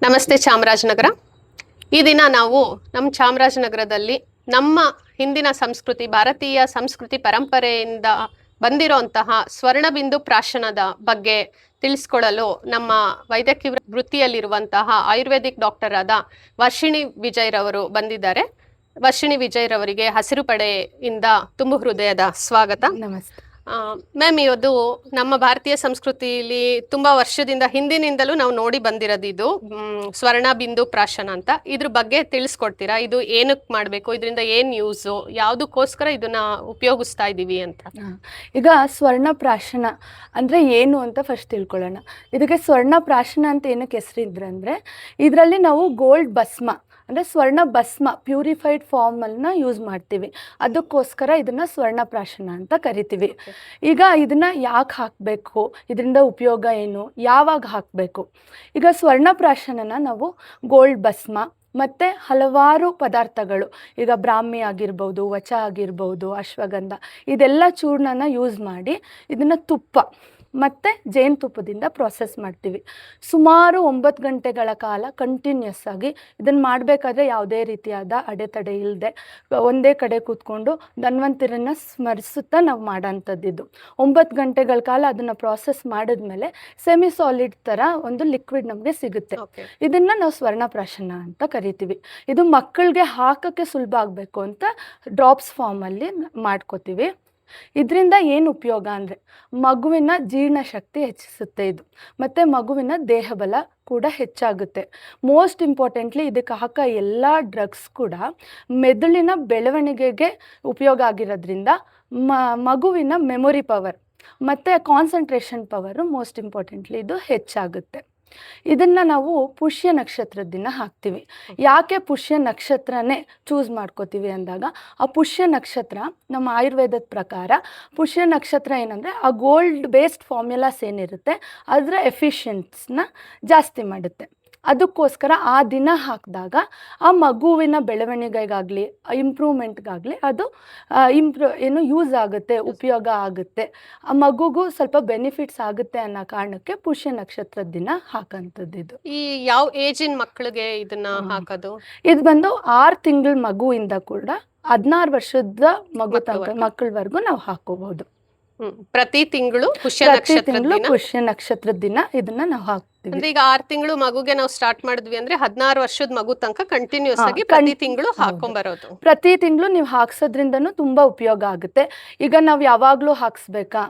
ನಮಸ್ತೆ ಚಾಮರಾಜನಗರ. ಈ ದಿನ ನಾವು ನಮ್ಮ ಚಾಮರಾಜನಗರದಲ್ಲಿ ನಮ್ಮ ಹಿಂದಿನ ಸಂಸ್ಕೃತಿ, ಭಾರತೀಯ ಸಂಸ್ಕೃತಿ ಪರಂಪರೆಯಿಂದ ಬಂದಿರುವಂತಹ ಸ್ವರ್ಣಬಿಂದು ಪ್ರಾಶನದ ಬಗ್ಗೆ ತಿಳಿಸ್ಕೊಡಲು ನಮ್ಮ ವೈದ್ಯಕೀಯ ವೃತ್ತಿಯಲ್ಲಿರುವಂತಹ ಆಯುರ್ವೇದಿಕ್ ಡಾಕ್ಟರ್ ಆದ ವರ್ಷಿಣಿ ವಿಜಯರವರು ಬಂದಿದ್ದಾರೆ. ವರ್ಷಿಣಿ ವಿಜಯರವರಿಗೆ ಹಸಿರು ಪಡೆಯಿಂದ ತುಂಬು ಹೃದಯದ ಸ್ವಾಗತ. ನಮಸ್ತೆ ಮ್ಯಾಮ್, ಇವತ್ತು ನಮ್ಮ ಭಾರತೀಯ ಸಂಸ್ಕೃತಿಯಲ್ಲಿ ತುಂಬಾ ವರ್ಷದಿಂದ ಹಿಂದಿನಿಂದಲೂ ನಾವು ನೋಡಿ ಬಂದಿರೋದು ಇದು ಸ್ವರ್ಣ ಬಿಂದು ಪ್ರಾಶನ ಅಂತ. ಇದ್ರ ಬಗ್ಗೆ ತಿಳಿಸ್ಕೊಡ್ತೀರಾ? ಇದು ಏನಕ್ಕೆ ಮಾಡಬೇಕು, ಇದರಿಂದ ಏನು ಯೂಸು, ಯಾವುದಕ್ಕೋಸ್ಕರ ಇದನ್ನ ಉಪಯೋಗಿಸ್ತಾ ಇದ್ದೀವಿ ಅಂತ? ಈಗ ಸ್ವರ್ಣ ಪ್ರಾಶನ ಅಂದರೆ ಏನು ಅಂತ ಫಸ್ಟ್ ತಿಳ್ಕೊಳ್ಳೋಣ. ಇದಕ್ಕೆ ಸ್ವರ್ಣ ಪ್ರಾಶನ ಅಂತ ಏನಕ್ಕೆ ಹೆಸರಿದ್ರಂದರೆ, ಇದರಲ್ಲಿ ನಾವು ಗೋಲ್ಡ್ ಭಸ್ಮ ಅಂದರೆ ಸ್ವರ್ಣ ಭಸ್ಮ ಪ್ಯೂರಿಫೈಡ್ ಫಾರ್ಮನ್ನು ಯೂಸ್ ಮಾಡ್ತೀವಿ. ಅದಕ್ಕೋಸ್ಕರ ಇದನ್ನು ಸ್ವರ್ಣ ಪ್ರಾಶನ ಅಂತ ಕರಿತೀವಿ. ಈಗ ಇದನ್ನು ಯಾಕೆ ಹಾಕಬೇಕು, ಇದರಿಂದ ಉಪಯೋಗ ಏನು, ಯಾವಾಗ ಹಾಕಬೇಕು? ಈಗ ಸ್ವರ್ಣ ಪ್ರಾಶನನ ನಾವು ಗೋಲ್ಡ್ ಭಸ್ಮ ಮತ್ತು ಹಲವಾರು ಪದಾರ್ಥಗಳು, ಈಗ ಬ್ರಾಹ್ಮಿ ಆಗಿರ್ಬೋದು, ವಚ ಆಗಿರ್ಬೋದು, ಅಶ್ವಗಂಧ, ಇದೆಲ್ಲ ಚೂರ್ಣನ ಯೂಸ್ ಮಾಡಿ ಇದನ್ನು ತುಪ್ಪ ಮತ್ತು ಜೇನುತುಪ್ಪದಿಂದ ಪ್ರಾಸೆಸ್ ಮಾಡ್ತೀವಿ. ಸುಮಾರು 9 ಗಂಟೆಗಳ ಕಾಲ ಕಂಟಿನ್ಯೂಸ್ ಆಗಿ ಇದನ್ನು ಮಾಡಬೇಕಾದ್ರೆ ಯಾವುದೇ ರೀತಿಯಾದ ಅಡೆತಡೆ ಇಲ್ಲದೆ ಒಂದೇ ಕಡೆ ಕೂತ್ಕೊಂಡು ಧನ್ವಂತರನ್ನು ಸ್ಮರಿಸುತ್ತಾ ನಾವು ಮಾಡೋಂಥದ್ದಿದ್ದು. 9 ಗಂಟೆಗಳ ಕಾಲ ಅದನ್ನು ಪ್ರಾಸೆಸ್ ಮಾಡಿದ್ಮೇಲೆ ಸೆಮಿ ಸಾಲಿಡ್ ಥರ ಒಂದು ಲಿಕ್ವಿಡ್ ನಮಗೆ ಸಿಗುತ್ತೆ. ಇದನ್ನು ನಾವು ಸ್ವರ್ಣಪ್ರಾಶನ ಅಂತ ಕರಿತೀವಿ. ಇದು ಮಕ್ಕಳಿಗೆ ಹಾಕೋಕ್ಕೆ ಸುಲಭ ಆಗಬೇಕು ಅಂತ ಡ್ರಾಪ್ಸ್ ಫಾರ್ಮಲ್ಲಿ ಮಾಡ್ಕೋತೀವಿ. ಇದರಿಂದ ಏನು ಉಪಯೋಗ ಅಂದರೆ, ಮಗುವಿನ ಜೀರ್ಣಶಕ್ತಿ ಹೆಚ್ಚಿಸುತ್ತೆ ಇದು, ಮತ್ತು ಮಗುವಿನ ದೇಹಬಲ ಕೂಡ ಹೆಚ್ಚಾಗುತ್ತೆ. ಮೋಸ್ಟ್ ಇಂಪಾರ್ಟೆಂಟ್ಲಿ ಇದಕ್ಕೆ ಹಾಕೋ ಎಲ್ಲ ಡ್ರಗ್ಸ್ ಕೂಡ ಮೆದುಳಿನ ಬೆಳವಣಿಗೆಗೆ ಉಪಯೋಗ ಆಗಿರೋದ್ರಿಂದ ಮಗುವಿನ ಮೆಮೊರಿ ಪವರ್ ಮತ್ತು ಕಾನ್ಸಂಟ್ರೇಷನ್ ಪವರು ಮೋಸ್ಟ್ ಇಂಪಾರ್ಟೆಂಟ್ಲಿ ಇದು ಹೆಚ್ಚಾಗುತ್ತೆ. ಇದನ್ನು ನಾವು ಪುಷ್ಯ ನಕ್ಷತ್ರದ ದಿನ ಹಾಕ್ತೀವಿ. ಯಾಕೆ ಪುಷ್ಯ ನಕ್ಷತ್ರನೇ ಚೂಸ್ ಮಾಡ್ಕೋತೀವಿ ಅಂದಾಗ, ಆ ಪುಷ್ಯ ನಕ್ಷತ್ರ ನಮ್ಮ ಆಯುರ್ವೇದದ ಪ್ರಕಾರ ಪುಷ್ಯ ನಕ್ಷತ್ರ ಏನಂದರೆ ಆ ಗೋಲ್ಡ್ ಬೇಸ್ಡ್ ಫಾರ್ಮ್ಯುಲಾಸ್ ಏನಿರುತ್ತೆ ಅದರ ಎಫಿಷಿಯನ್ಸ್ನ ಜಾಸ್ತಿ ಮಾಡುತ್ತೆ. ಅದಕ್ಕೋಸ್ಕರ ಆ ದಿನ ಹಾಕಿದಾಗ ಆ ಮಗುವಿನ ಬೆಳವಣಿಗೆಗಾಗಲಿ ಇಂಪ್ರೂವ್ಮೆಂಟ್ಗಾಗಲಿ ಅದು ಯೂಸ್ ಆಗುತ್ತೆ, ಉಪಯೋಗ ಆಗುತ್ತೆ, ಆ ಮಗುಗೂ ಸ್ವಲ್ಪ ಬೆನಿಫಿಟ್ಸ್ ಆಗುತ್ತೆ ಅನ್ನೋ ಕಾರಣಕ್ಕೆ ಪುಷ್ಯ ನಕ್ಷತ್ರದ ದಿನ ಹಾಕೋಂಥದ್ದು ಇದು. ಈ ಯಾವ ಏಜಿನ ಮಕ್ಕಳಿಗೆ ಇದನ್ನ ಹಾಕೋದು? ಇದು ಬಂದು 6 ತಿಂಗಳ ಮಗುವಿಂದ ಕೂಡ 16 ವರ್ಷದ ಮಗು ತನಕ ಮಕ್ಕಳವರೆಗೂ ನಾವು ಹಾಕೋಬಹುದು. ಪ್ರತಿ ತಿಂಗಳು ಪುಷ್ಯ ನಕ್ಷತ್ರದ ದಿನ ಇದನ್ನ ನಾವು ಹಾಕ್ತೀವಿ. ಅಂದ್ರೆ ಈಗ 6 ತಿಂಗಳು ಮಗುಗೆ ನಾವು ಸ್ಟಾರ್ಟ್ ಮಾಡಿದ್ವಿ ಅಂದ್ರೆ 16 ವರ್ಷದ ಮಗು ತನಕ ಕಂಟಿನ್ಯೂಸ್ ಆಗಿ ಪ್ರತಿ ತಿಂಗಳು ಹಾಕೊಂಡ್ಬರೋದು. ಪ್ರತಿ ತಿಂಗಳು ನೀವು ಹಾಕ್ಸೋದ್ರಿಂದನೂ ತುಂಬಾ ಉಪಯೋಗ ಆಗುತ್ತೆ. ಈಗ ನಾವು ಯಾವಾಗ್ಲೂ ಹಾಕ್ಸ್ಬೇಕಾ,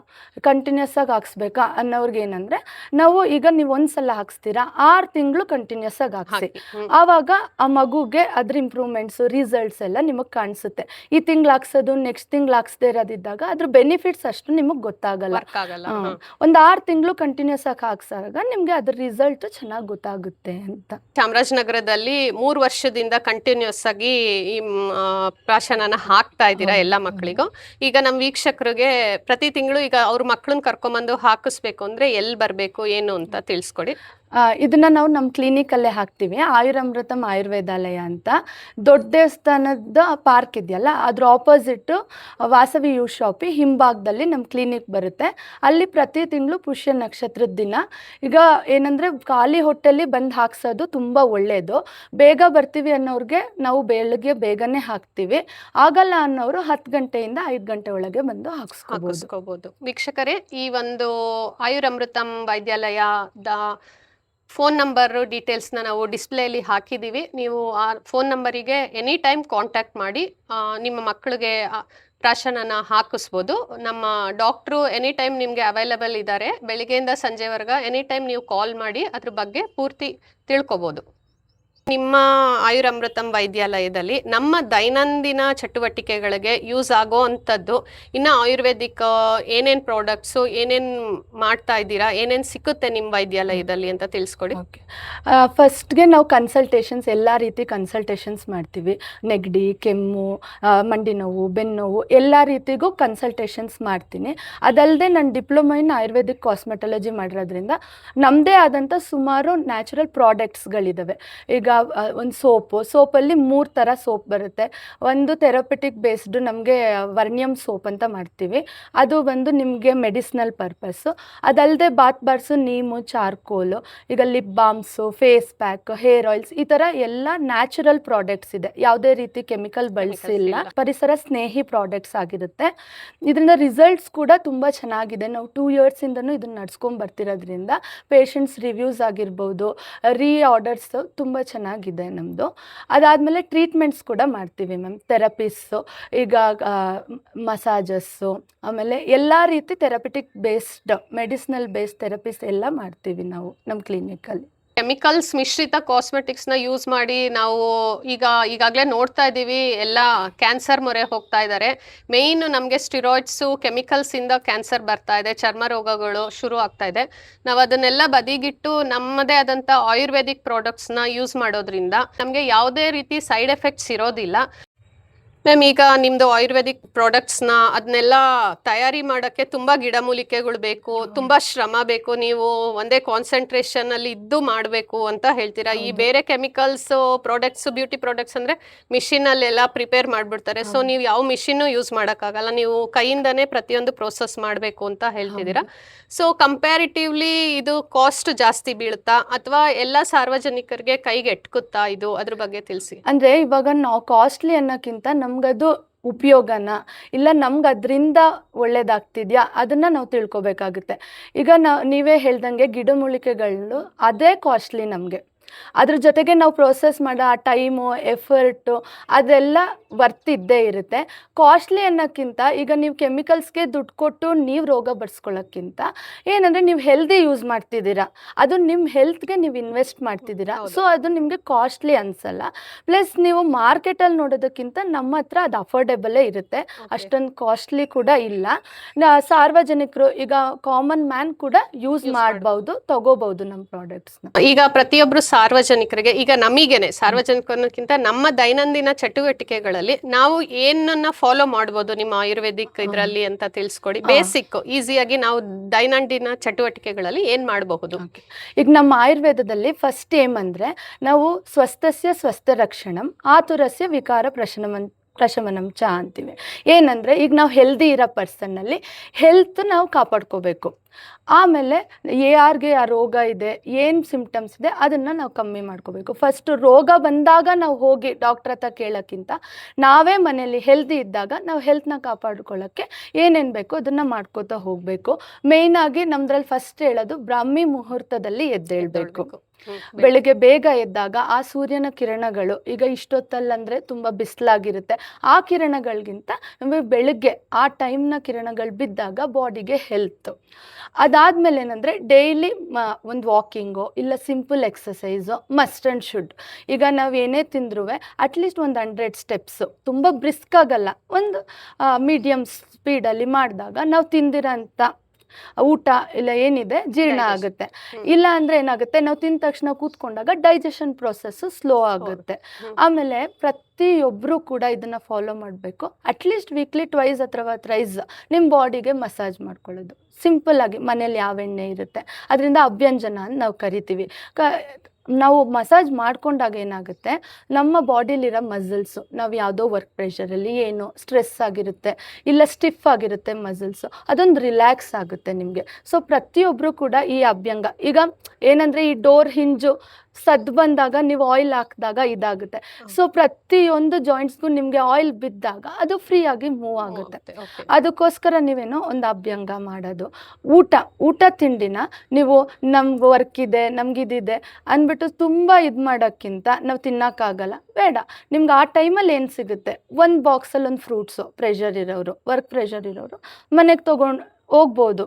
ಕಂಟಿನ್ಯೂಸ್ ಆಗಿ ಹಾಕ್ಸ್ಬೇಕಾ ಅನ್ನೋರ್ಗೆ ಏನಂದ್ರೆ, ನಾವು ಈಗ ನೀವು ಒಂದ್ಸಲ ಹಾಕ್ಸ್ತೀರಾ, 6 ತಿಂಗಳು ಕಂಟಿನ್ಯೂಸ್ ಆಗಿ ಹಾಕ್ಸಿ. ಆವಾಗ ಆ ಮಗುಗೆ ಅದ್ರ ಇಂಪ್ರೂವ್ಮೆಂಟ್ಸ್, ರಿಸಲ್ಟ್ಸ್ ಎಲ್ಲ ನಿಮಗೆ ಕಾಣಿಸುತ್ತೆ. ಈ ತಿಂಗಳು ಹಾಕ್ಸೋದು ನೆಕ್ಸ್ಟ್ ತಿಂಗಳು ಹಾಕ್ಸದೇ ಇರೋದಿದ್ದಾಗ ಅದ್ರ ಬೆನಿಫಿಟ್ಸ್ ಅಷ್ಟು ನಿಮಗೆ ಗೊತ್ತಾಗಲ್ಲ. ಒಂದು 6 ತಿಂಗಳು ಕಂಟಿನ್ಯೂಸ್ ಆಗಿ ಹಾಕ್ಸಾಗ ನಿಮ್ಗೆ ಅದ್ರ ರಿಸಲ್ಟ್ ಚೆನ್ನಾಗಿ ಗೊತ್ತಾಗುತ್ತೆ ಅಂತ. ಚಾಮರಾಜನಗರದಲ್ಲಿ 3 ವರ್ಷದಿಂದ ಕಂಟಿನ್ಯೂಸ್ ಆಗಿ ಈ ಪ್ರಾಶನನ ಹಾಕ್ತಾ ಇದ್ದೀರಾ ಎಲ್ಲ ಮಕ್ಕಳಿಗೂ. ಈಗ ನಮ್ಮ ವೀಕ್ಷಕರಿಗೆ ಪ್ರತಿ ತಿಂಗಳು ಈಗ ಅವ್ರ ಮಕ್ಕಳನ್ನ ಕರ್ಕೊಂಬಂದು ಹಾಕಿಸ್ಬೇಕು ಅಂದ್ರೆ ಎಲ್ಲಿ ಬರಬೇಕು, ಏನು ಅಂತ ತಿಳಿಸ್ಕೊಡಿ. ಇದನ್ನ ನಾವು ನಮ್ಮ ಕ್ಲಿನಿಕಲ್ಲೇ ಹಾಕ್ತೀವಿ. ಆಯುರಾಮೃತಂ ಆಯುರ್ವೇದಾಲಯ ಅಂತ ದೊಡ್ಡ ದೇವಸ್ಥಾನದ ಪಾರ್ಕ್ ಇದೆಯಲ್ಲ, ಅದ್ರ ಆಪೋಸಿಟ್ ವಾಸವಿ ಯೂ ಶಾಪಿ ಹಿಂಭಾಗದಲ್ಲಿ ನಮ್ಮ ಕ್ಲಿನಿಕ್ ಬರುತ್ತೆ. ಅಲ್ಲಿ ಪ್ರತಿ ತಿಂಗಳು ಪುಷ್ಯ ನಕ್ಷತ್ರದ ದಿನ, ಈಗ ಏನಂದರೆ ಖಾಲಿ ಹೊಟ್ಟೆಲಿ ಬಂದು ಹಾಕ್ಸೋದು ತುಂಬ ಒಳ್ಳೆಯದು. ಬೇಗ ಬರ್ತೀವಿ ಅನ್ನೋರಿಗೆ ನಾವು ಬೆಳಗ್ಗೆ ಬೇಗನೆ ಹಾಕ್ತೀವಿ, ಆಗಲ್ಲ ಅನ್ನೋರು 10 ಗಂಟೆಯಿಂದ 5 ಗಂಟೆ ಒಳಗೆ ಬಂದು ಹಾಕಿಸ್ಕೋಬಹುದು. ವೀಕ್ಷಕರೇ, ಈ ಒಂದು ಆಯುರಾಮೃತಂ ವೈದ್ಯಾಲಯದ ಫೋನ್ ನಂಬರ್ ಡೀಟೇಲ್ಸ್ನ ನಾವು ಡಿಸ್ಪ್ಲೇಲಿ ಹಾಕಿದ್ದೀವಿ. ನೀವು ಆ ಫೋನ್ ನಂಬರಿಗೆ ಎನಿ ಟೈಮ್ ಕಾಂಟ್ಯಾಕ್ಟ್ ಮಾಡಿ ನಿಮ್ಮ ಮಕ್ಕಳಿಗೆ ಪ್ರಾಶನನ ಹಾಕಿಸ್ಬೋದು. ನಮ್ಮ ಡಾಕ್ಟ್ರು ಎನಿ ಟೈಮ್ ನಿಮಗೆ ಅವೈಲಬಲ್ ಇದ್ದಾರೆ. ಬೆಳಿಗ್ಗೆಯಿಂದ ಸಂಜೆವರೆಗೆ ಎನಿ ಟೈಮ್ ನೀವು ಕಾಲ್ ಮಾಡಿ ಅದ್ರ ಬಗ್ಗೆ ಪೂರ್ತಿ ತಿಳ್ಕೊಬೋದು. ನಿಮ್ಮ ಆಯುರಾಮೃತಂ ವೈದ್ಯಾಲಯದಲ್ಲಿ ನಮ್ಮ ದೈನಂದಿನ ಚಟುವಟಿಕೆಗಳಿಗೆ ಯೂಸ್ ಆಗೋ ಅಂಥದ್ದು ಇನ್ನು ಆಯುರ್ವೇದಿಕ್ ಏನೇನು ಪ್ರಾಡಕ್ಟ್ಸು, ಏನೇನು ಮಾಡ್ತಾ ಇದ್ದೀರಾ, ಏನೇನು ಸಿಕ್ಕುತ್ತೆ ನಿಮ್ಮ ವೈದ್ಯಾಲಯದಲ್ಲಿ ಅಂತ ತಿಳಿಸ್ಕೊಡಿ. ಫಸ್ಟ್ಗೆ ನಾವು ಕನ್ಸಲ್ಟೇಷನ್ಸ್, ಎಲ್ಲ ರೀತಿ ಕನ್ಸಲ್ಟೇಷನ್ಸ್ ಮಾಡ್ತೀವಿ. ನೆಗಡಿ, ಕೆಮ್ಮು, ಮಂಡಿ ನೋವು, ಬೆನ್ನೋವು ಎಲ್ಲ ರೀತಿಗೂ ಕನ್ಸಲ್ಟೇಷನ್ಸ್ ಮಾಡ್ತೀನಿ. ಅದಲ್ಲದೆ ನಾನು ಡಿಪ್ಲೊಮಾ ಇನ್ ಆಯುರ್ವೇದಿಕ್ ಕಾಸ್ಮೆಟಾಲಜಿ ಮಾಡಿರೋದ್ರಿಂದ ನಮ್ಮದೇ ಆದಂಥ ಸುಮಾರು ನ್ಯಾಚುರಲ್ ಪ್ರಾಡಕ್ಟ್ಸ್ಗಳಿದ್ದಾವೆ. ಈಗ ಒಂದು ಸೋಪಲ್ಲಿ 3 ಥರ ಸೋಪ್ ಬರುತ್ತೆ. ಒಂದು ಥೆರಪಿಟಿಕ್ ಬೇಸ್ಡು ನಮಗೆ ವರ್ನಿಯಮ್ ಸೋಪ್ ಅಂತ ಮಾಡ್ತೀವಿ, ಅದು ಬಂದು ನಿಮಗೆ ಮೆಡಿಸಿನಲ್ ಪರ್ಪಸ್ಸು. ಅದಲ್ಲದೆ ಬಾತ್ ಬಾರ್ಸು, ನೀಮು, ಚಾರ್ಕೋಲು, ಈಗ lip balms, face pack, hair oils, ಈ ಥರ ಎಲ್ಲ ನ್ಯಾಚುರಲ್ ಪ್ರಾಡಕ್ಟ್ಸ್ ಇದೆ, ಯಾವುದೇ ರೀತಿ ಕೆಮಿಕಲ್ ಬಳಸಿಲ್ಲ, ಪರಿಸರ ಸ್ನೇಹಿ ಪ್ರಾಡಕ್ಟ್ಸ್ ಆಗಿರುತ್ತೆ. ಇದರಿಂದ ರಿಸಲ್ಟ್ಸ್ ಕೂಡ ತುಂಬ ಚೆನ್ನಾಗಿದೆ. ನಾವು 2 ಇಯರ್ಸಿಂದನೂ ಇದನ್ನು ನಡ್ಸ್ಕೊಂಡು ಬರ್ತಿರೋದ್ರಿಂದ ಪೇಷಂಟ್ಸ್ ರಿವ್ಯೂಸ್ ಆಗಿರ್ಬೋದು, ಆರ್ಡರ್ಸ್ ತುಂಬ ಚೆನ್ನಾಗಿದೆ ನಮ್ಮದು. ಅದಾದಮೇಲೆ ಟ್ರೀಟ್ಮೆಂಟ್ಸ್ ಕೂಡ ಮಾಡ್ತೀವಿ ಮ್ಯಾಮ್, ಥೆರಪಿಸ್ಸು, ಈಗ ಮಸಾಜಸ್ಸು, ಆಮೇಲೆ ಎಲ್ಲ ರೀತಿ ಥೆರಪಿಟಿಕ್ ಬೇಸ್ಡ್ ಮೆಡಿಸಿನಲ್ ಬೇಸ್ಡ್ ಥೆರಪಿಸ್ ಎಲ್ಲ ಮಾಡ್ತೀವಿ ನಾವು ನಮ್ಮ ಕ್ಲಿನಿಕಲ್ಲಿ. ಕೆಮಿಕಲ್ಸ್ ಮಿಶ್ರಿತ ಕಾಸ್ಮೆಟಿಕ್ಸ್ನ ಯೂಸ್ ಮಾಡಿ ನಾವು ಈಗಾಗಲೇ ನೋಡ್ತಾ ಇದ್ದೀವಿ, ಎಲ್ಲ ಕ್ಯಾನ್ಸರ್ ಮೊರೆ ಹೋಗ್ತಾ ಇದ್ದಾರೆ. ಮೇಯ್ನ್ ನಮಗೆ ಸ್ಟಿರಾಯ್ಡ್ಸು, ಕೆಮಿಕಲ್ಸಿಂದ ಕ್ಯಾನ್ಸರ್ ಬರ್ತಾ ಇದೆ, ಚರ್ಮ ರೋಗಗಳು ಶುರು ಆಗ್ತಾ ಇದೆ. ನಾವು ಅದನ್ನೆಲ್ಲ ಬದಿಗಿಟ್ಟು ನಮ್ಮದೇ ಆದಂಥ ಆಯುರ್ವೇದಿಕ್ ಪ್ರಾಡಕ್ಟ್ಸ್ನ ಯೂಸ್ ಮಾಡೋದ್ರಿಂದ ನಮಗೆ ಯಾವುದೇ ರೀತಿ ಸೈಡ್ ಎಫೆಕ್ಟ್ಸ್ ಇರೋದಿಲ್ಲ. ಮ್ಯಾಮ್, ಈಗ ನಿಮ್ಮದು ಆಯುರ್ವೇದಿಕ್ ಪ್ರಾಡಕ್ಟ್ಸ್ನ ಅದನ್ನೆಲ್ಲ ತಯಾರಿ ಮಾಡೋಕ್ಕೆ ತುಂಬ ಗಿಡಮೂಲಿಕೆಗಳು ಬೇಕು, ತುಂಬ ಶ್ರಮ ಬೇಕು, ನೀವು ಒಂದೇ ಕಾನ್ಸಂಟ್ರೇಷನಲ್ಲಿ ಇದ್ದು ಮಾಡಬೇಕು ಅಂತ ಹೇಳ್ತೀರಾ. ಈ ಬೇರೆ ಕೆಮಿಕಲ್ಸ್ ಪ್ರಾಡಕ್ಟ್ಸ್, ಬ್ಯೂಟಿ ಪ್ರಾಡಕ್ಟ್ಸ್ ಅಂದರೆ ಮಿಷಿನಲ್ಲೆಲ್ಲ ಪ್ರಿಪೇರ್ ಮಾಡಿಬಿಡ್ತಾರೆ. ಸೊ ನೀವು ಯಾವ ಮಿಷಿನ್ನು ಯೂಸ್ ಮಾಡೋಕ್ಕಾಗಲ್ಲ, ನೀವು ಕೈಯಿಂದನೇ ಪ್ರತಿಯೊಂದು ಪ್ರೋಸೆಸ್ ಮಾಡಬೇಕು ಅಂತ ಹೇಳ್ತಿದ್ದೀರಾ. ಸೊ ಕಂಪ್ಯಾರಿಟಿವ್ಲಿ ಇದು ಕಾಸ್ಟ್ ಜಾಸ್ತಿ ಬೀಳುತ್ತಾ ಅಥವಾ ಎಲ್ಲ ಸಾರ್ವಜನಿಕರಿಗೆ ಕೈಗೆ ಎಟ್ಕುತ್ತಾ ಇದು? ಅದ್ರ ಬಗ್ಗೆ ತಿಳಿಸಿ. ಅಂದರೆ ಇವಾಗ ನಾವು ಕಾಸ್ಟ್ಲಿ ಅನ್ನೋಕ್ಕಿಂತ ನಮಗದು ಉಪಯೋಗನ ಇಲ್ಲ ನಮ್ಗೆ ಅದರಿಂದ ಒಳ್ಳೇದಾಗ್ತಿದ್ಯಾ ಅದನ್ನು ನಾವು ತಿಳ್ಕೊಬೇಕಾಗುತ್ತೆ. ಈಗ ನೀವೇ ಹೇಳ್ದಂಗೆ ಗಿಡಮೂಲಿಕೆಗಳು ಅದೇ ಕಾಸ್ಟ್ಲಿ ನಮಗೆ, ಅದ್ರ ಜೊತೆಗೆ ನಾವು ಪ್ರೋಸೆಸ್ ಮಾಡೋ ಆ ಟೈಮು, ಎಫರ್ಟು ಅದೆಲ್ಲ ವರ್ತ್ ಇದ್ದೇ ಇರುತ್ತೆ. ಕಾಸ್ಟ್ಲಿ ಅನ್ನೋಕ್ಕಿಂತ ಈಗ ನೀವು ಕೆಮಿಕಲ್ಸ್ಗೆ ದುಡ್ಡು ಕೊಟ್ಟು ನೀವು ರೋಗ ಬರ್ಸ್ಕೊಳ್ಳೋಕ್ಕಿಂತ ಏನಂದರೆ ನೀವು ಹೆಲ್ದಿ ಯೂಸ್ ಮಾಡ್ತಿದ್ದೀರಾ, ಅದು ನಿಮ್ಮ ಹೆಲ್ತ್ಗೆ ನೀವು ಇನ್ವೆಸ್ಟ್ ಮಾಡ್ತಿದ್ದೀರಾ. ಸೊ ಅದು ನಿಮಗೆ ಕಾಸ್ಟ್ಲಿ ಅನಿಸಲ್ಲ. ಪ್ಲಸ್ ನೀವು ಮಾರ್ಕೆಟಲ್ಲಿ ನೋಡೋದಕ್ಕಿಂತ ನಮ್ಮ ಹತ್ರ ಅದು ಅಫೋರ್ಡೆಬಲೇ ಇರುತ್ತೆ, ಅಷ್ಟೊಂದು ಕಾಸ್ಟ್ಲಿ ಕೂಡ ಇಲ್ಲ. ಸಾರ್ವಜನಿಕರು ಈಗ ಕಾಮನ್ ಮ್ಯಾನ್ ಕೂಡ ಯೂಸ್ ಮಾಡ್ಬೋದು, ತಗೋಬಹುದು ನಮ್ಮ ಪ್ರಾಡಕ್ಟ್ಸ್ನ. ಈಗ ಪ್ರತಿಯೊಬ್ಬರು ಸಾರ್ವಜನಿಕರಿಗೆ, ಈಗ ನಮಗೇನೆ ಸಾರ್ವಜನಿಕರಿಗಿಂತ ನಮ್ಮ ದೈನಂದಿನ ಚಟುವಟಿಕೆಗಳಲ್ಲಿ ನಾವು ಏನನ್ನ ಫಾಲೋ ಮಾಡ್ಬೋದು ನಿಮ್ಮ ಆಯುರ್ವೇದಿಕ್ ಇದರಲ್ಲಿ ಅಂತ ತಿಳಿಸ್ಕೊಡಿ. ಬೇಸಿಕ್ ಈಸಿಯಾಗಿ ನಾವು ದೈನಂದಿನ ಚಟುವಟಿಕೆಗಳಲ್ಲಿ ಏನ್ ಮಾಡಬಹುದು? ಈಗ ನಮ್ಮ ಆಯುರ್ವೇದದಲ್ಲಿ ಫಸ್ಟ್ ಏಮಂದ್ರೆ ನಾವು ಸ್ವಸ್ಥಸ್ಯ ಸ್ವಸ್ಥ ರಕ್ಷಣಂ ಆತುರಸ್ಯ ವಿಕಾರ ಪ್ರಶಮನಂ ಚ ಅಂತೀವಿ. ಏನಂದರೆ ಈಗ ನಾವು ಹೆಲ್ದಿ ಇರೋ ಪರ್ಸನ್ನಲ್ಲಿ ಹೆಲ್ತ್ ನಾವು ಕಾಪಾಡ್ಕೋಬೇಕು. ಆಮೇಲೆ ಯಾರಿಗೆ ಆ ರೋಗ ಇದೆ, ಏನು ಸಿಂಪ್ಟಮ್ಸ್ ಇದೆ ಅದನ್ನು ನಾವು ಕಮ್ಮಿ ಮಾಡ್ಕೋಬೇಕು. ಫಸ್ಟು ರೋಗ ಬಂದಾಗ ನಾವು ಹೋಗಿ ಡಾಕ್ಟ್ರ್ ಹತ್ರ ಕೇಳೋಕ್ಕಿಂತ ನಾವೇ ಮನೇಲಿ ಹೆಲ್ದಿ ಇದ್ದಾಗ ನಾವು ಹೆಲ್ತ್ನ ಕಾಪಾಡ್ಕೊಳ್ಳೋಕ್ಕೆ ಏನೇನು ಬೇಕೋ ಅದನ್ನು ಮಾಡ್ಕೋತಾ ಹೋಗಬೇಕು. ಮೇಯ್ನಾಗಿ ನಮ್ದ್ರಲ್ಲಿ ಫಸ್ಟ್ ಹೇಳೋದು ಬ್ರಾಹ್ಮಿ ಮುಹೂರ್ತದಲ್ಲಿ ಎದ್ದೇಳಬೇಕು. ಬೆಳಿಗ್ಗೆ ಬೇಗ ಎದ್ದಾಗ ಆ ಸೂರ್ಯನ ಕಿರಣಗಳು, ಈಗ ಇಷ್ಟೊತ್ತಲ್ಲಂದರೆ ತುಂಬ ಬಿಸಿಲಾಗಿರುತ್ತೆ, ಆ ಕಿರಣಗಳಿಗಿಂತ ನಮಗೆ ಬೆಳಗ್ಗೆ ಆ ಟೈಮ್ನ ಕಿರಣಗಳು ಬಿದ್ದಾಗ ಬಾಡಿಗೆ ಹೆಲ್ತು. ಅದಾದಮೇಲೆ ಏನಂದರೆ ಡೈಲಿ ಒಂದು ವಾಕಿಂಗು ಇಲ್ಲ simple exercise must and should. ಈಗ ನಾವು ಏನೇ ತಿಂದ್ರೂ ಅಟ್ಲೀಸ್ಟ್ ಒಂದು 100 ಸ್ಟೆಪ್ಸು, ತುಂಬ ಬ್ರಿಸ್ಕ್ ಆಗಲ್ಲ, ಒಂದು ಮೀಡಿಯಮ್ ಸ್ಪೀಡಲ್ಲಿ ಮಾಡಿದಾಗ ನಾವು ತಿಂದಿರೋ ಅಂಥ ಊಟ ಇಲ್ಲ ಏನಿದೆ ಜೀರ್ಣ ಆಗುತ್ತೆ. ಇಲ್ಲ ಅಂದರೆ ಏನಾಗುತ್ತೆ, ನಾವು ತಿಂದ ತಕ್ಷಣ ಕೂತ್ಕೊಂಡಾಗ ಡೈಜೆಷನ್ ಪ್ರೊಸೆಸ್ಸು ಸ್ಲೋ ಆಗುತ್ತೆ. ಆಮೇಲೆ ಪ್ರತಿಯೊಬ್ಬರು ಕೂಡ ಇದನ್ನು ಫಾಲೋ ಮಾಡಬೇಕು. ಅಟ್ಲೀಸ್ಟ್ ವೀಕ್ಲಿ 2 ಅಥವಾ ಥ್ರೈಸ್ ನಿಮ್ಮ ಬಾಡಿಗೆ ಮಸಾಜ್ ಮಾಡ್ಕೊಳ್ಳೋದು. ಸಿಂಪಲ್ಲಾಗಿ ಮನೇಲಿ ಯಾವ ಎಣ್ಣೆ ಇರುತ್ತೆ ಅದರಿಂದ ಅಭ್ಯಂಜನ ಅಂತ ನಾವು ಕರಿತೀವಿ. ನಾವು ಮಸಾಜ್ ಮಾಡ್ಕೊಂಡಾಗ ಏನಾಗುತ್ತೆ, ನಮ್ಮ ಬಾಡಿಲಿರೋ ಮಸಲ್ಸು, ನಾವು ಯಾವುದೋ ವರ್ಕ್ ಪ್ರೆಷರಲ್ಲಿ ಏನೋ ಸ್ಟ್ರೆಸ್ ಆಗಿರುತ್ತೆ ಇಲ್ಲ ಸ್ಟಿಫ್ ಆಗಿರುತ್ತೆ ಮಸಲ್ಸು, ಅದೊಂದು ರಿಲ್ಯಾಕ್ಸ್ ಆಗುತ್ತೆ ನಿಮಗೆ. ಸೊ ಪ್ರತಿಯೊಬ್ಬರು ಕೂಡ ಈ ಅಭ್ಯಂಗ, ಈಗ ಏನಂದರೆ ಈ ಡೋರ್ ಹಿಂಜು ಸದ್ದು ಬಂದಾಗ ನೀವು ಆಯಿಲ್ ಹಾಕಿದಾಗ ಇದಾಗುತ್ತೆ. ಸೊ ಪ್ರತಿಯೊಂದು ಜಾಯಿಂಟ್ಸ್ಗೂ ನಿಮಗೆ ಆಯಿಲ್ ಬಿದ್ದಾಗ ಅದು ಫ್ರೀಯಾಗಿ ಮೂವ್ ಆಗುತ್ತೆ. ಅದಕ್ಕೋಸ್ಕರ ನೀವೇನೋ ಒಂದು ಅಭ್ಯಂಗ ಮಾಡೋದು. ಊಟ ತಿಂಡಿನ ನೀವು ನಮ್ಗೆ ವರ್ಕ್ ಇದೆ ನಮಗಿದಿದೆ ಅಂದ್ಬಿಟ್ಟು ತುಂಬ ಇದು ಮಾಡೋಕ್ಕಿಂತ ನಾವು ತಿನ್ನೋಕ್ಕಾಗಲ್ಲ, ಬೇಡ, ನಿಮ್ಗೆ ಆ ಟೈಮಲ್ಲಿ ಏನು ಸಿಗುತ್ತೆ, ಒಂದು ಬಾಕ್ಸಲ್ಲಿ ಒಂದು ಫ್ರೂಟ್ಸು, ವರ್ಕ್ ಪ್ರೆಷರ್ ಇರೋರು ಮನೆಗೆ ತೊಗೊಂಡು ಹೋಗ್ಬೋದು.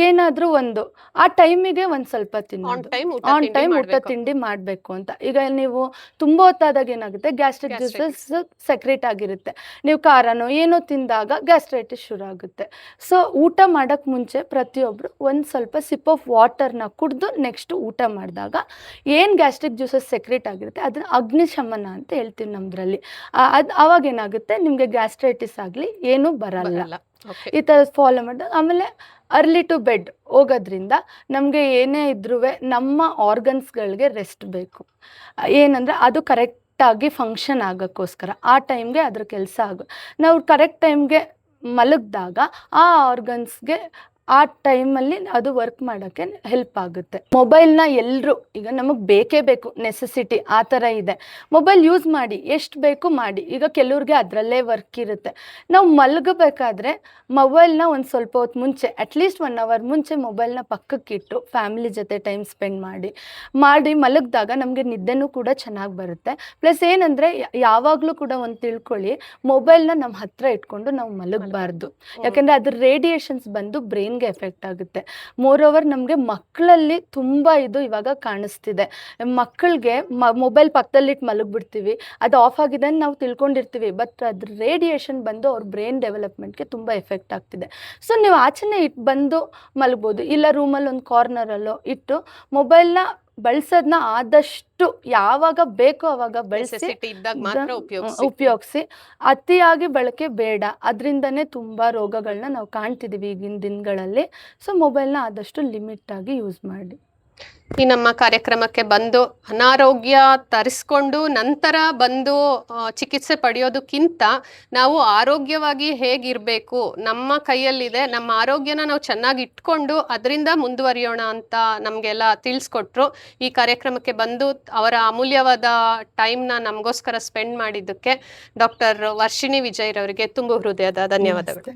ಏನಾದರೂ ಒಂದು ಆ ಟೈಮಿಗೆ ಒಂದು ಸ್ವಲ್ಪ ತಿನ್ನೋದು, ಆನ್ ಟೈಮ್ ಊಟ ತಿಂಡಿ ಮಾಡಬೇಕು ಅಂತ. ಈಗ ನೀವು ತುಂಬ ಹೊತ್ತಾದಾಗ ಏನಾಗುತ್ತೆ, ಗ್ಯಾಸ್ಟ್ರಿಕ್ ಜ್ಯೂಸಸ್ ಸೆಕ್ರೇಟ್ ಆಗಿರುತ್ತೆ, ನೀವು ಖಾರನೋ ಏನೋ ತಿಂದಾಗ ಗ್ಯಾಸ್ಟ್ರೈಟಿಸ್ ಶುರು ಆಗುತ್ತೆ. ಸೊ ಊಟ ಮಾಡೋಕ್ಕೆ ಮುಂಚೆ ಪ್ರತಿಯೊಬ್ಬರು ಒಂದು ಸ್ವಲ್ಪ ಸಿಪ್ ಆಫ್ ವಾಟರ್ನ ಕುಡಿದು ನೆಕ್ಸ್ಟ್ ಊಟ ಮಾಡಿದಾಗ ಏನು ಗ್ಯಾಸ್ಟ್ರಿಕ್ ಜ್ಯೂಸಸ್ ಸೆಕ್ರೇಟ್ ಆಗಿರುತ್ತೆ ಅದನ್ನು ಅಗ್ನಿಶಮನ ಅಂತ ಹೇಳ್ತೀವಿ ನಮ್ಮದ್ರಲ್ಲಿ. ಅವಾಗೇನಾಗುತ್ತೆ, ನಿಮಗೆ ಗ್ಯಾಸ್ಟ್ರೈಟಿಸ್ ಆಗಲಿ ಏನೂ ಬರಲ್ಲ. ಓಕೆ. ಈ ಥರದ್ದು ಫಾಲೋ ಮಾಡಿದಾಗ ಆಮೇಲೆ ಅರ್ಲಿ ಟು ಬೆಡ್ ಹೋಗೋದ್ರಿಂದ ನಮಗೆ ಏನೇ ಇದ್ರೂ ನಮ್ಮ ಆರ್ಗನ್ಸ್ಗಳಿಗೆ ರೆಸ್ಟ್ ಬೇಕು. ಏನಂದರೆ ಅದು ಕರೆಕ್ಟಾಗಿ ಫಂಕ್ಷನ್ ಆಗೋಕ್ಕೋಸ್ಕರ ಆ ಟೈಮ್ಗೆ ಅದ್ರ ಕೆಲಸ ನಾವು ಕರೆಕ್ಟ್ ಟೈಮ್ಗೆ ಮಲಗಿದಾಗ ಆ ಆರ್ಗನ್ಸ್ಗೆ ಆ ಟೈಮಲ್ಲಿ ಅದು ವರ್ಕ್ ಮಾಡೋಕ್ಕೆ ಹೆಲ್ಪ್ ಆಗುತ್ತೆ. ಮೊಬೈಲ್ನ ಎಲ್ಲರೂ ಈಗ ನಮಗೆ ಬೇಕೇ ಬೇಕು, ನೆಸೆಸಿಟಿ ಆ ಥರ ಇದೆ. ಮೊಬೈಲ್ ಯೂಸ್ ಮಾಡಿ, ಎಷ್ಟು ಬೇಕು ಮಾಡಿ. ಈಗ ಕೆಲವ್ರಿಗೆ ಅದರಲ್ಲೇ ವರ್ಕ್ ಇರುತ್ತೆ. ನಾವು ಮಲಗಬೇಕಾದ್ರೆ ಮೊಬೈಲ್ನ ಒಂದು ಸ್ವಲ್ಪ ಹೊತ್ತು ಮುಂಚೆ, ಅಟ್ಲೀಸ್ಟ್ 1 hour ಮುಂಚೆ ಮೊಬೈಲ್ನ ಪಕ್ಕಕ್ಕಿಟ್ಟು ಫ್ಯಾಮಿಲಿ ಜೊತೆ ಟೈಮ್ ಸ್ಪೆಂಡ್ ಮಾಡಿ ಮಲಗಿದಾಗ ನಮಗೆ ನಿದ್ದೆನೂ ಕೂಡ ಚೆನ್ನಾಗಿ ಬರುತ್ತೆ. ಪ್ಲಸ್ ಏನಂದರೆ ಯಾವಾಗಲೂ ಕೂಡ ಒಂದು ತಿಳ್ಕೊಳ್ಳಿ, ಮೊಬೈಲ್ನ ನಮ್ಮ ಹತ್ರ ಇಟ್ಕೊಂಡು ನಾವು ಮಲಗಬಾರ್ದು. ಯಾಕೆಂದರೆ ಅದ್ರ ರೇಡಿಯೇಷನ್ಸ್ ಬಂದು ಬ್ರೈನ್ಗೆ ಎಫೆಕ್ಟ್ ಆಗುತ್ತೆ. ಮೋರ್ ಓವರ್ ನಮಗೆ ಮಕ್ಕಳಲ್ಲಿ ತುಂಬ ಇದು ಇವಾಗ ಕಾಣಿಸ್ತಿದೆ. ಮಕ್ಕಳಿಗೆ ಮೊಬೈಲ್ ಪಕ್ಕದಲ್ಲಿಟ್ಟು ಮಲಗಿಬಿಡ್ತೀವಿ, ಅದು ಆಫ್ ಆಗಿದೆ ಅಂತ ನಾವು ತಿಳ್ಕೊಂಡಿರ್ತೀವಿ, ಬಟ್ ಅದ್ರ ರೇಡಿಯೇಷನ್ ಬಂದು ಅವ್ರ ಬ್ರೈನ್ ಡೆವಲಪ್ಮೆಂಟ್ಗೆ ತುಂಬ ಎಫೆಕ್ಟ್ ಆಗ್ತಿದೆ. ಸೊ ನೀವು ಆಚೆನೇ ಇಟ್ಟು ಬಂದು ಮಲಗ್ಬೋದು, ಇಲ್ಲ ರೂಮಲ್ಲಿ ಒಂದು ಕಾರ್ನರಲ್ಲೋ ಇಟ್ಟು ಮೊಬೈಲ್ನ ಬಳಸೋದನ್ನ ಆದಷ್ಟು ಯಾವಾಗ ಬೇಕೋ ಅವಾಗ ಬಳಸಿ ನೆಸೆಸಿಟಿ ಇದ್ದಾಗ ಮಾತ್ರ ಉಪಯೋಗಿಸಿ. ಅತಿಯಾಗಿ ಬಳಕೆ ಬೇಡ, ಅದರಿಂದನೇ ತುಂಬ ರೋಗಗಳನ್ನ ನಾವು ಕಾಣ್ತಿದ್ದೀವಿ ಈಗಿನ ದಿನಗಳಲ್ಲಿ. ಸೊ ಮೊಬೈಲ್ನ ಆದಷ್ಟು ಲಿಮಿಟಾಗಿ ಯೂಸ್ ಮಾಡಿ. ಈ ನಮ್ಮ ಕಾರ್ಯಕ್ರಮಕ್ಕೆ ಬಂದು ಅನಾರೋಗ್ಯ ತರಿಸ್ಕೊಂಡು ನಂತರ ಬಂದು ಚಿಕಿತ್ಸೆ ಪಡೆಯೋದಕ್ಕಿಂತ ನಾವು ಆರೋಗ್ಯವಾಗಿ ಹೇಗಿರಬೇಕು ನಮ್ಮ ಕೈಯಲ್ಲಿದೆ, ನಮ್ಮ ಆರೋಗ್ಯನ ನಾವು ಚೆನ್ನಾಗಿ ಇಟ್ಕೊಂಡು ಅದರಿಂದ ಮುಂದುವರಿಯೋಣ ಅಂತ ನಮಗೆಲ್ಲ ತಿಳಿಸ್ಕೊಟ್ರು. ಈ ಕಾರ್ಯಕ್ರಮಕ್ಕೆ ಬಂದು ಅವರ ಅಮೂಲ್ಯವಾದ ಟೈಮ್ನ ನಮಗೋಸ್ಕರ ಸ್ಪೆಂಡ್ ಮಾಡಿದ್ದಕ್ಕೆ ಡಾಕ್ಟರ್ ವರ್ಷಿಣಿ ವಿಜಯ್ ರವರಿಗೆ ತುಂಬ ಹೃದಯದ ಧನ್ಯವಾದಗಳು.